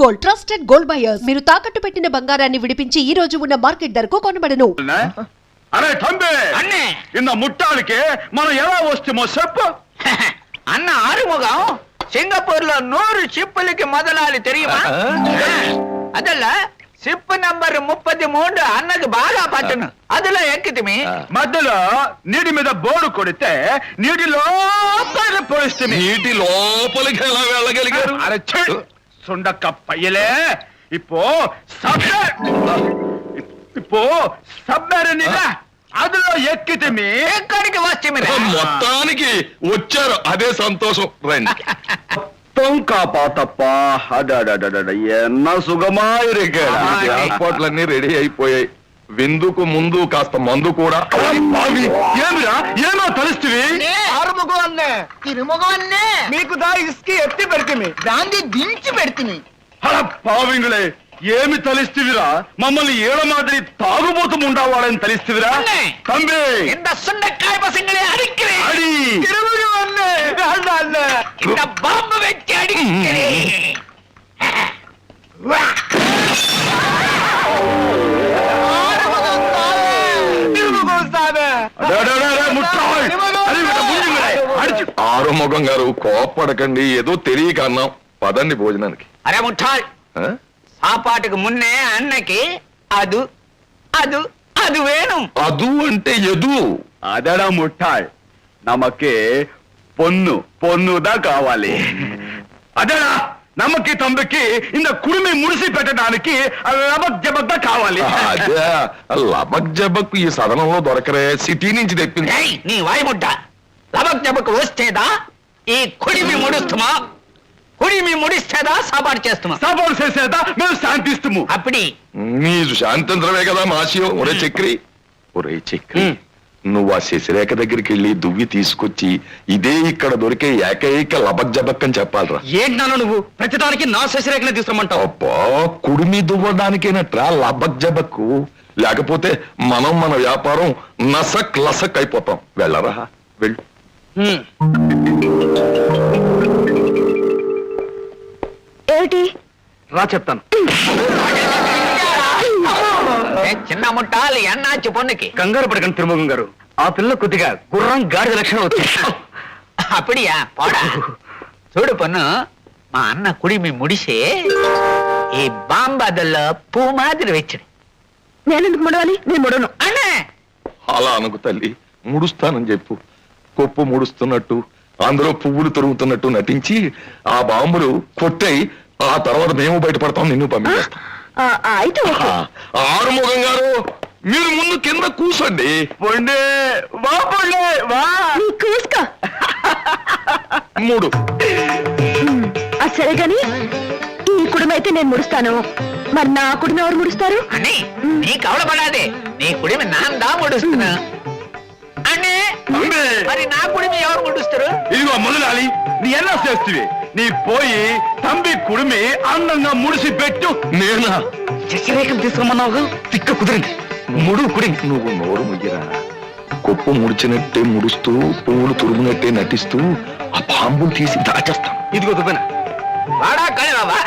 Gold trusted gold buyers మీరు తాకట్టు పెట్టిన బంగారాన్ని విడిపించి ఈ రోజు ఉన్న మార్కెట్ ధరకు కొనబడను. అరే తంబి అన్నే ఇన్న ముట్టాలకి మనం ఎలా వస్తామో చెప్పు. అన్న ఆరుముగం సింగపూర్ లో 100 షిప్పులకి మొదలాలి తెలియమా? అదల్లా షిప్ నంబర్ 33 అన్నకు బాగా పట్టును. అదిలో ఎక్కితిమి. మధ్యలో నీటి మీద బోర్డు కొడితే నీటి లోపల పోయిస్తుంది. నీటి లోపలికి ఎలా వెళ్ళగలిగారు? అరే సుండక్క పయ్యలే ఇప్పో సబ్మెరీన్ అదిలో ఎక్కితిమి. ఎక్కడికి వచ్చిమి? మొత్తానికి వచ్చారు, అదే సంతోషం. రండి. కాపాతప్పా ఎన్న సుగమాయిరికాడు. ఏర్పాట్లన్నీ రెడీ అయిపోయాయి. విందుకు ముందు కాస్త మందు కూడా. ఏమిరా ఏమో తలుస్తుంది. ఆరుముఖం అన్నే తిరుముఖం అన్నే మీకు దా ఇసుకి ఎత్తి పెడితే దాన్ని దించి పెడితే పావింగులే ఏమి తలిస్తువిరా? మమ్మల్ని ఏడ మాదిరి తాగుబోతు ఉండవాడని తలిస్తువిరా? తంబి இந்த சுண்டைக்காய் பசங்களே அடிக்கிறேன். అడి తిరుముఖం అన్నే అన్నే இந்த பாம்பு வச்சு அடிக்கிறேன். తిరుముఖం సాబే ఆరుముఖం గారు కోప్పడకండి, ఏదో తెలియక అన్నాం. పదండి భోజనానికి. అరే ముఠాల్, ఆ? సాపాటుకు మున్నే అన్నకి అదు అదు అది వేణు. అదు అంటే ఎదు. అదడా ముట్టాయ్ నమకే పొన్నుదా కావాలి. అదడా నమ్మకి తంబికి ఇంత కుడిమి ముడిసి పెట్టడానికి లబక్ జబక్గా కావాలి. అదే లబక్ జబక్ ఈ సదనంలో దొరకరే, సిటీ నుంచి తెప్పింది. ఏయ్, నీ వాయిముడ్డ లబక్ జబక్ వస్తేదా ఈ కుడిమి ముడుస్తుమా? కుడిమి ముడిస్తేదా సాపాటు చేస్తుమా? సపోర్ట్ చేసేదా మేము శాంతిస్తాము. అప్పటి మీరు శాంతంత్రమే కదా మాసియం. ఒరే చక్రి నువ్వు ఆ శశిరేఖ దగ్గరికి వెళ్ళి దువ్వి తీసుకొచ్చి ఇదే ఇక్కడ దొరికే ఏకైక లబక్ జబక్ అని చెప్పాలరా. ఏంటన్నా నువ్వు ప్రతిదానికి నా శశిరేఖనే తీసుకోమంటావు? అబ్బా, కుడిమి దువ్వడానికేనట్రా లబక్ జబక్కు. లేకపోతే మనం మన వ్యాపారం నసక్ లసక్ అయిపోతాం. వెళ్ళరా, వెళ్ళు. ఏమిటి? రా చెప్తాను. చిన్న ముట్టాలి అన్నాచి పొన్నుకి కంగారు పడకండి తిరుముఖం గారు, ఆ పిల్ల కొద్దిగా గుర్రం గాడిద లక్షణం వచ్చింది. అప్పుడియా పోడా. చూడు పొన్ను, మా అన్న కుడిమి ముడిసే ఈ బాంబాదల్లో పూ మాదిరి వెచ్చడి. నేనెందుకు ముడవాలి? నేను ముడను. అన్నే అలా అనుకు తల్లి, ముడుస్తానని చెప్పు. కొప్పు ముడుస్తున్నట్టు, అందులో పువ్వులు తొరుగుతున్నట్టు నటించి ఆ బాంబులు కొట్టాయి. ఆ తర్వాత మేము బయటపడతాం, నిన్ను పంపించేస్తాం. అయితే ఆరుముఖం గారు, మీరు ముందు కింద కూర్చోండి. పొండే వా పొండే వా. కూసుకో. మూడు. సరే గాని ఈ కుటుంబైతే నేను ముడుస్తాను. మరి నా కుటుంబం ఎవరు ముడుస్తారు? అని నీ కవలపడాదే. నీ కుడిమి నాందా ముడుస్తున్నా అన్నే. మరి నా కుడిమి ఎవరు ముడుస్తారు? ఇదిగో మొదలాలి, నీ ఎలా చేస్తువి? నీ పోయి తంబి కుడిమి అందంగా ముడిసి పెట్టు. నేనా? శశిరేఖం తీసుకోమన్నావు, తిక్క కుదిరింది. ముడు కుడి. నువ్వు నోరు ముయ్యరా. కొప్పు ముడిచినట్టే ముడుస్తూ, పువ్వులు తురుమునట్టే నటిస్తూ ఆ బాంబులు తీసి దాచేస్తాం. ఇదిగో దుబ్బన వాడా కళవా,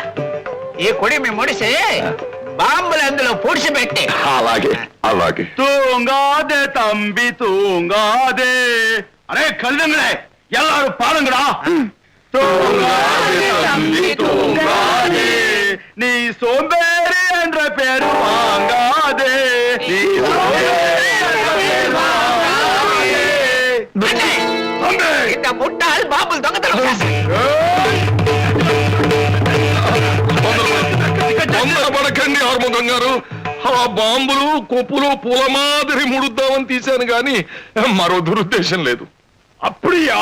ఈ కుడిమి ముడిసి బాంబులు అందులో పూడ్చి పెట్టి. అలాగే అలాగే. தூங்காதே தம்பி தூங்காதே. அரே கழுதுங்களே எல்லாரும் பாருங்கடா. தூங்காதே தம்பி தூங்காதே, நீ சோம்பேறி என்ற பேர் வாங்காதே. நீ சோம்பேறி என்ற பேர் வாங்காதே. అన్నే, தம்பி ఇంత ముట్టాలు బాంబులు దొంగతనం చేస్తాయి. తొందరపడకండి ఆరుముఖం గారు. ఆ బాంబులు కొప్పులు పూల మాదిరి ముడుద్దామని తీశాను గాని మరో దురుద్దేశం లేదు. அப்படியா?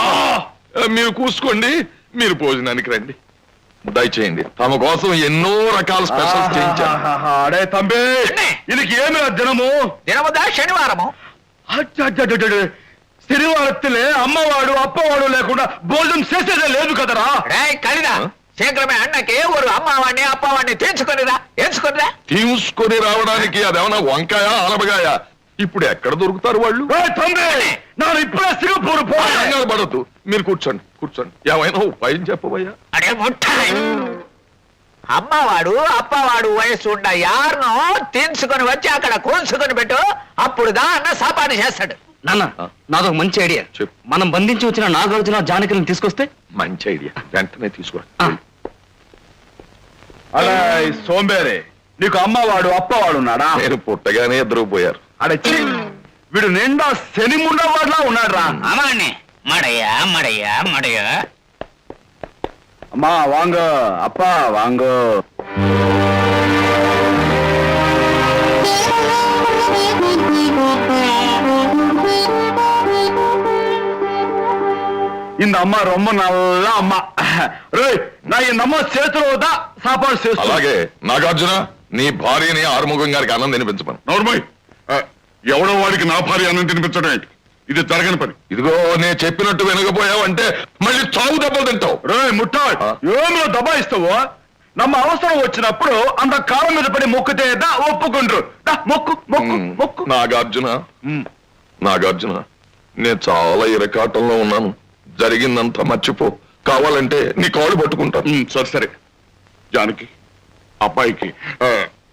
మీరు కూసుకోండి, మీరు భోజనానికి రండి. దయచేయండి, తమ కోసం ఎన్నో రకాల స్పెషల్స్ చేయించాను. అరే తంబి, అన్నే. இதுக்கு ఏమి దినము? దినముదా శనివారము. శనివారத்திலே అమ్మవాడు అప్పవాడు లేకుండా భోజనం చేసేదే లేదు కదరా. రే కలిదా, శీఘ్రమే అన్నకి ఒక అమ్మవాడిని అప్పవాడిని తెచ్చుకొనిరా. ఎంచుకొనిరా. తీసుకొని రావడానికి అదేమన్నా వంకాయ ఆలబగాయ? ఇప్పుడు ఎక్కడ దొరుకుతారు వాళ్ళు? నేను ఇప్పుడే సింగపూర్ కంగారు పడద్దు, మీరు కూర్చోండి. ఏమైనా ఉపాయం చెప్పబోయా? అరే ముట్టాయి, అమ్మవాడు అప్పవాడు వయసు ఉన్న యారును తీసుకొని వచ్చి అక్కడ కూర్చుకొని పెట్టు, అప్పుడుదా అన్న సాపాటు చేస్తాడు. నాన్న నాదొక మంచి ఐడియా. చెప్పు. మనం బంధించి వచ్చిన నాగార్జున జానకిని తీసుకొస్తే మంచి ఐడియా, వెంటనే తీసుకురా. అలా సోంబేరే, నీకు అమ్మవాడు అప్పవాడు ఉన్నాడా? నేను పుట్టగానే ఇద్దరు పోయారు. అడచ్చి వీడు నిండా శని ముండవాడులా ఉన్నాడు రా. అమ్మాన్ని మడయ్యా మడయ్యా మడయ్యా. అమ్మా వాంగ, అప్పా వాంగ. இந்த அம்மா ரொம்ப நல்ல அம்மா. రేయ్, నా ఈ నమ్మ చేతిలో సాపాడు చేస్తు. అలాగే నాగార్జున, నీ భార్యని ఆరుముఖం గారికి అన్నం తినిపించమను. నోర్మయ్, ఎవడో వాడికి నా భార్య అన్నం తినిపించడం ఏంటి? ఇది జరగని పని. ఇదిగో నేను చెప్పినట్టు వినకపోయావంటే మళ్ళీ చావు దెబ్బలు తింటావు. రే ముట్టాడు, ఏమిలో దబాయిస్తావు? నమ్మ అవసరం వచ్చినప్పుడు అంత కాలం మీద పడి మొక్కుతే ఒప్పుకుంటారు. మొక్కు మొక్కు మొక్కు. నాగార్జున, నాగార్జున, నేను చాలా ఇరకాటంలో ఉన్నాను. జరిగిందంతా మర్చిపో. కావాలంటే నీ కాళ్ళు పట్టుకుంటాను. సరే సరే, జానకి అబ్బాయికి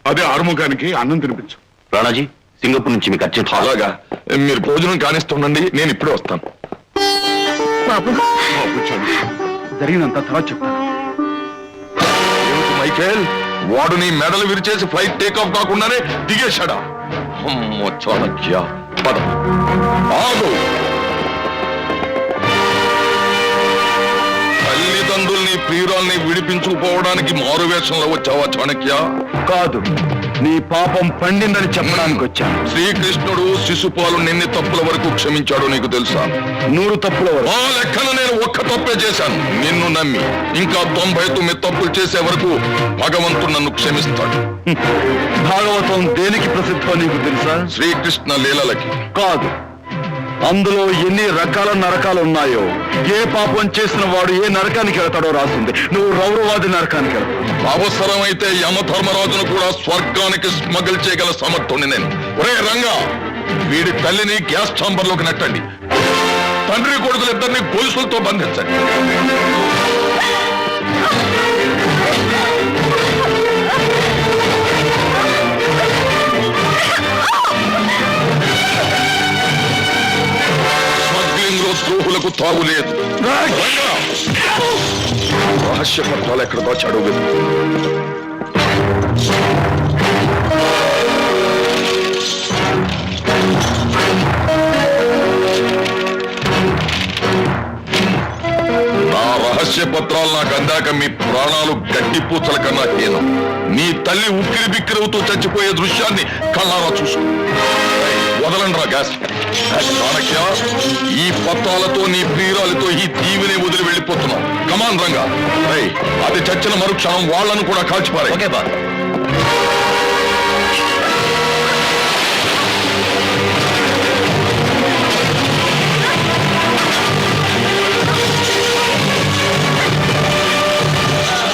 అదే ఆరుముఖానికి అన్నం తినిపించు. రాణాజీ, సింగపూర్ నుంచి మీకు అర్జెంట్. అలాగా, మీరు భోజనం కానిస్తుండండి, నేను ఇప్పుడే వస్తాను. బాబు కూర్చోండి. జరిగినంత తర్వాత చెప్తాను. ఏమిటి మైకేల్, వాడు నీ మెడలు విరిచేసి ఫ్లైట్ టేకాఫ్ కాకుండానే దిగేశాడా? అమ్మో చాణక్య, పద. ఆగు. తల్లిదండ్రుల్ని ప్రియురాల్ని విడిపించుకుపోవడానికి మారువేషంలో వచ్చావా చాణక్య? కాదు, నీ పాపం పండిందని చెప్పడానికి వచ్చాను. శ్రీకృష్ణుడు శిశుపాలు ఎన్ని తప్పుల వరకు క్షమించాడో నీకు తెలుసా? 100 తప్పుల వరకు. ఆ లెక్కన నేను ఒక్క తప్పే చేశాను. నిన్ను నమ్మి ఇంకా 99 తప్పులు చేసే వరకు భగవంతుడు నన్ను క్షమిస్తాడు. భాగవతం దేనికి ప్రసిద్ధో నీకు తెలుసా? శ్రీకృష్ణ లీలలకి. కాదు, అందులో ఎన్ని రకాల నరకాలు ఉన్నాయో, ఏ పాపం చేసిన వాడు ఏ నరకానికి వెళ్తాడో రాసింది. నువ్వు రౌరవాది నరకానికి వెళ్తావు. అవసరమైతే యమధర్మరాజును కూడా స్వర్గానికి స్మగిల్ చేయగల సమర్థుణ్ణి నేను. ఒరే రంగా, వీడి తల్లిని గ్యాస్ ఛాంబర్ లోకి నెట్టండి. తండ్రి కొడుకులిద్దరిని గొలుసులతో బంధించండి. స్మగ్లింగ్ లో ద్రోహులకు తాగులేదు. రహస్య పత్రాలు ఎక్కడ దాచాడు వెతుకు. నా రహస్య పత్రాలు నాకు అందాక మీ ప్రాణాలు గడ్డి పూచల కన్నా హీనం. నీ తల్లి ఉక్కిరి బిక్కిరవుతూ చచ్చిపోయే దృశ్యాన్ని కళ్ళారా చూసు. వదలండి రా గ్యాస్. చాణక్య, ఈ పత్రాలతో నీ ప్రియురాలతో ఈ దీవిని వదిలి వెళ్ళిపోతున్నావు. కమాన్ రంగా. అది చచ్చిన మరుక్షణం వాళ్ళను కూడా కాల్చిపారే. ఓకే బా.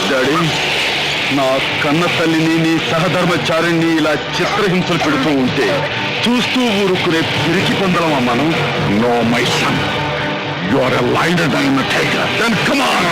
డాడీ, నా కన్న తల్లిని నీ సహధర్మచారిని ఇలా చిత్రహింసలు పెడుతూ ఉంటే చూస్తూ ఊరుకునే పిరికి పొందలమా మనం? No my son, you are a lion and tiger. Then come on!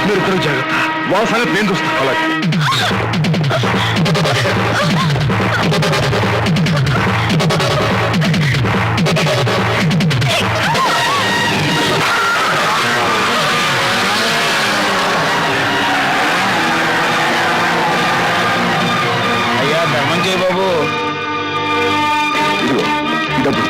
మీరిద్దరూ జాగ్రత్త, వాళ్ళ సంగతి నేను చూస్తాను. అలాగే. అయ్యా ధర్మం చేయ బాబు. ఇదిగో డబ్బులు.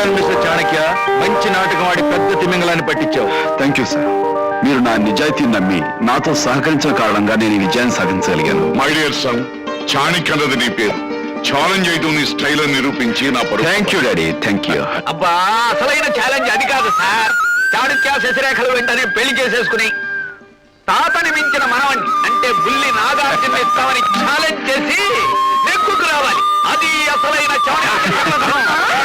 నమస్కారం మిస్టర్ చాణక్య. మంచి నాటకం ఆడి పెద్ద తిమింగలాన్ని పట్టించావు. Thank you sir. మీరు నా నిజాయితీని నమ్మి నాతో సహకరించిన కారణంగా నేను ఈ విజయాన్ని సాధించగలిగాను. మై డియర్ సన్, చాణక్య అన్నది నీ పేరు. ఛాలెంజ్ చేయడం నీ స్టైల్ అని నిరూపించి నా పరువు. Thank you daddy, thank you. అబ్బా అసలైన ఛాలెంజ్ అది కాదు సార్. చాణక్య శశిరేఖలు వెంటనే పెళ్లి చేసేసుకుని తాతని మించిన మనవణ్ణి అంటే బుల్లి నాగార్జున ఇస్తామని ఛాలెంజ్ చేసి నెక్కుకు రావాలి. అది అసలైన చాణక్య